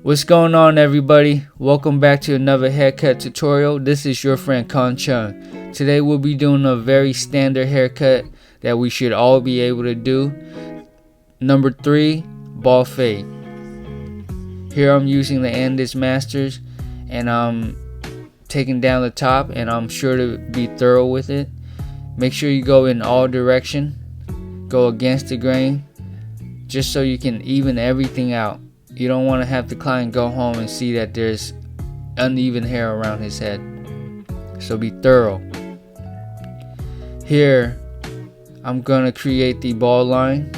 What's going on, everybody? Welcome back to another haircut tutorial. This is your friend Con Chung. Today we'll be doing a very standard haircut that we should all be able to do. Number 3, ball fade. Here I'm using the Andis Masters and I'm taking down the top, and I'm sure to be thorough with it. Make sure you go in all direction, go against the grain, just so you can even everything out. You don't want to have the client go home and see that there's uneven hair around his head. So be thorough. Here, I'm going to create the ball line.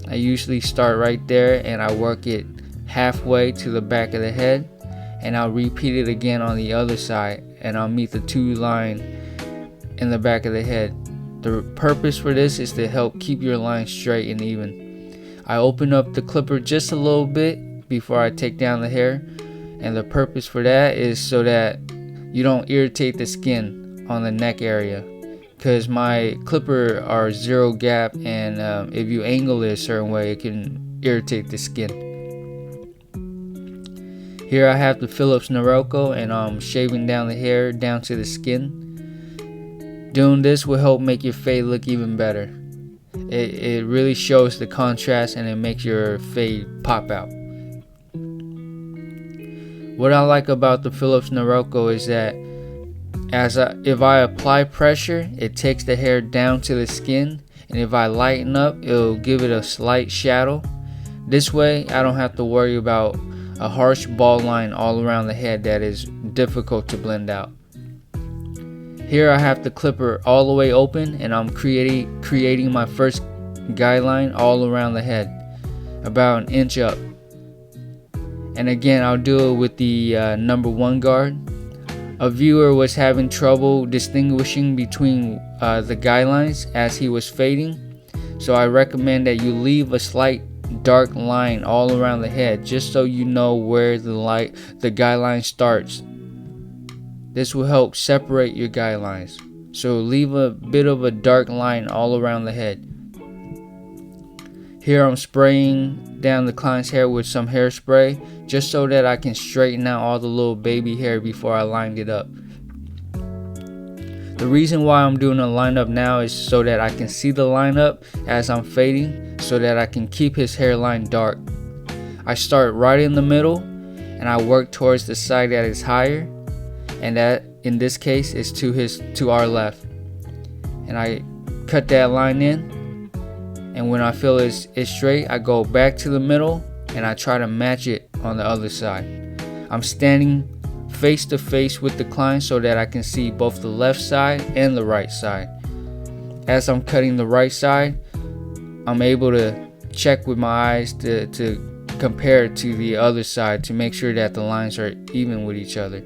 I usually start right there and I work it halfway to the back of the head. And I'll repeat it again on the other side. And I'll meet the 2 line in the back of the head. The purpose for this is to help keep your line straight and even. I open up the clipper just a little bit before I take down the hair, and the purpose for that is so that you don't irritate the skin on the neck area, because my clipper are 0 gap, and if you angle it a certain way it can irritate the skin. Here I have the Philips Norelco and I'm shaving down the hair down to the skin. Doing this will help make your fade look even better. It really shows the contrast and it makes your fade pop out. What I like about the Philips Norelco is that if I apply pressure, it takes the hair down to the skin, and if I lighten up, it'll give it a slight shadow. This way I don't have to worry about a harsh ball line all around the head that is difficult to blend out. Here I have the clipper all the way open, and I'm creating my first guideline all around the head, about 1 inch up. And again, I'll do it with the number 1 guard. A viewer was having trouble distinguishing between the guidelines as he was fading, so I recommend that you leave a slight dark line all around the head, just so you know where the guideline starts. This will help separate your guidelines. So leave a bit of a dark line all around the head. Here I'm spraying down the client's hair with some hairspray, just so that I can straighten out all the little baby hair before I lined it up. The reason why I'm doing a lineup now is so that I can see the lineup as I'm fading, so that I can keep his hairline dark. I start right in the middle and I work towards the side that is higher, and that in this case is to our left. And I cut that line in, and when I feel it's straight, I go back to the middle and I try to match it on the other side. I'm standing face to face with the client so that I can see both the left side and the right side. As I'm cutting the right side, I'm able to check with my eyes to compare it to the other side to make sure that the lines are even with each other.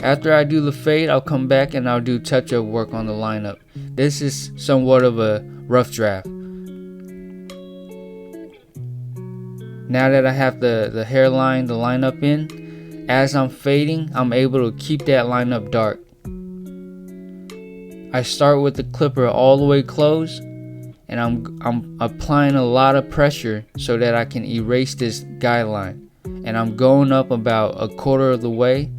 After I do the fade, I'll come back and I'll do touch-up work on the lineup. This is somewhat of a rough draft. Now that I have the hairline, the lineup in, as I'm fading, I'm able to keep that lineup dark. I start with the clipper all the way closed, and I'm applying a lot of pressure so that I can erase this guideline. And I'm going up about 1/4 of the way,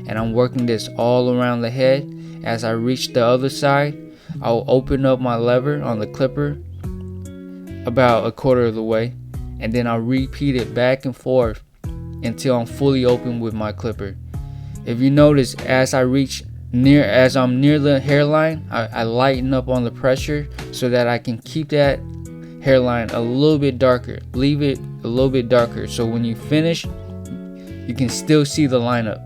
and I'm working this all around the head. As I reach the other side, I'll open up my lever on the clipper about 1/4 of the way, and then I'll repeat it back and forth until I'm fully open with my clipper. If you notice, as I'm near the hairline, I lighten up on the pressure so that I can keep that hairline a little bit darker. Leave it a little bit darker so when you finish, you can still see the lineup.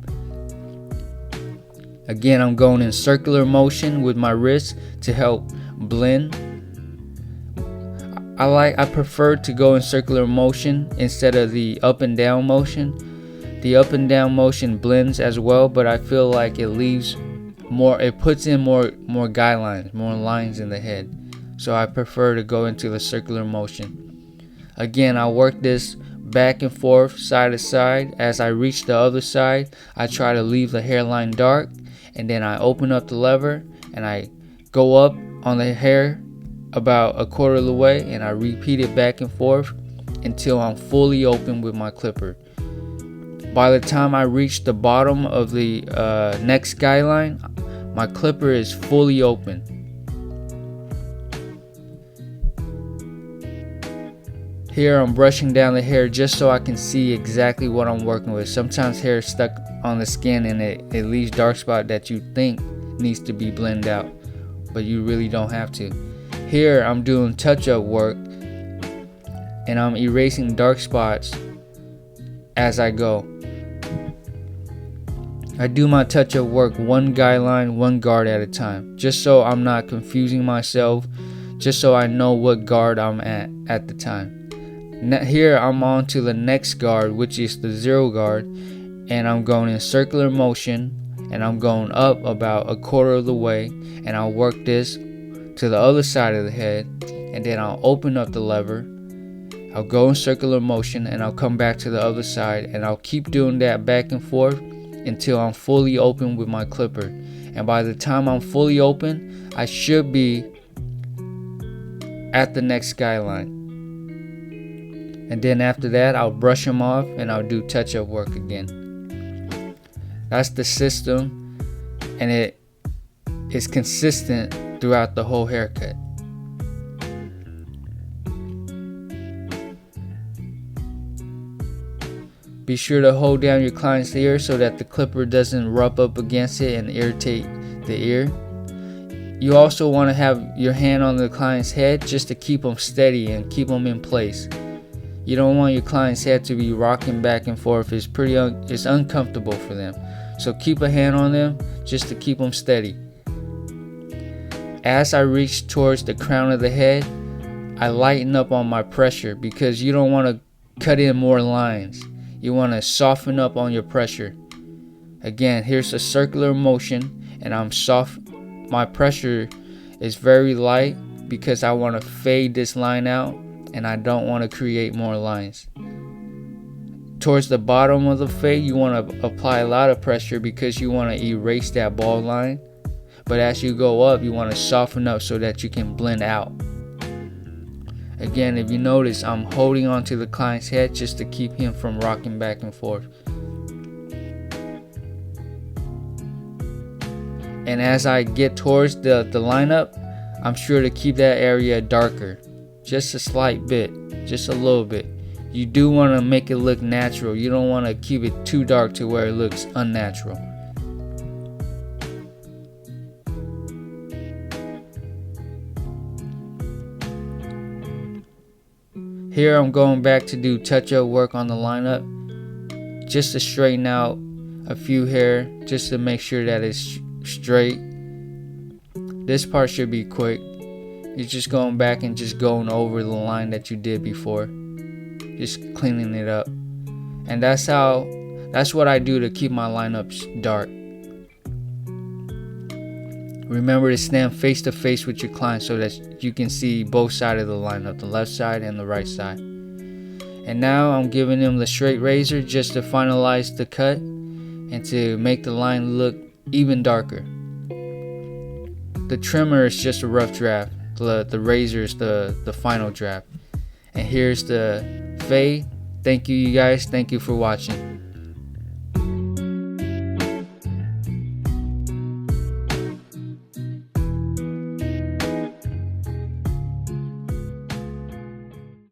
Again, I'm going in circular motion with my wrist to help blend. I prefer to go in circular motion instead of the up and down motion. The up and down motion blends as well, but I feel like it puts in more guidelines, more lines in the head. So I prefer to go into the circular motion. Again, I work this back and forth, side to side. As I reach the other side, I try to leave the hairline dark, and then I open up the lever and I go up on the hair about 1/4 of the way, and I repeat it back and forth until I'm fully open with my clipper. By the time I reach the bottom of the next guideline, my clipper is fully open. Here I'm brushing down the hair just so I can see exactly what I'm working with. Sometimes hair is stuck on the skin and it leaves dark spot that you think needs to be blended out, but you really don't have to. Here I'm doing touch-up work and I'm erasing dark spots as I go. I do my touch-up work one guideline, one guard at a time, just so I'm not confusing myself, just so I know what guard I'm at the time. Here I'm on to the next guard, which is the 0 guard, and I'm going in circular motion and I'm going up about a quarter of the way, and I'll work this to the other side of the head, and then I'll open up the lever. I'll go in circular motion and I'll come back to the other side, and I'll keep doing that back and forth until I'm fully open with my clipper. And by the time I'm fully open, I should be at the next guideline. And then after that, I'll brush them off and I'll do touch-up work again. That's the system, and it is consistent throughout the whole haircut. Be sure to hold down your client's ear so that the clipper doesn't rub up against it and irritate the ear. You also want to have your hand on the client's head just to keep them steady and keep them in place. You don't want your client's head to be rocking back and forth. It's uncomfortable for them. So keep a hand on them just to keep them steady. As I reach towards the crown of the head, I lighten up on my pressure because you don't want to cut in more lines. You want to soften up on your pressure. Again, here's a circular motion, and my pressure is very light because I want to fade this line out, and I don't want to create more lines. Towards the bottom of the fade, you want to apply a lot of pressure because you want to erase that bald line. But as you go up, you want to soften up so that you can blend out. Again, if you notice, I'm holding onto the client's head just to keep him from rocking back and forth. And as I get towards the lineup, I'm sure to keep that area darker. Just a slight bit, just a little bit. You do want to make it look natural. You don't want to keep it too dark to where it looks unnatural. Here I'm going back to do touch-up work on the lineup, just to straighten out a few hair, just to make sure that it's straight. This part should be quick. You're just going back and just going over the line that you did before, just cleaning it up. And that's what I do to keep my lineups dark. Remember to stand face to face with your client so that you can see both sides of the lineup, the left side and the right side. And now I'm giving them the straight razor just to finalize the cut and to make the line look even darker. The trimmer is just a rough draft. The razor is the final draft. And here's the fade. Thank you, you guys. Thank you for watching.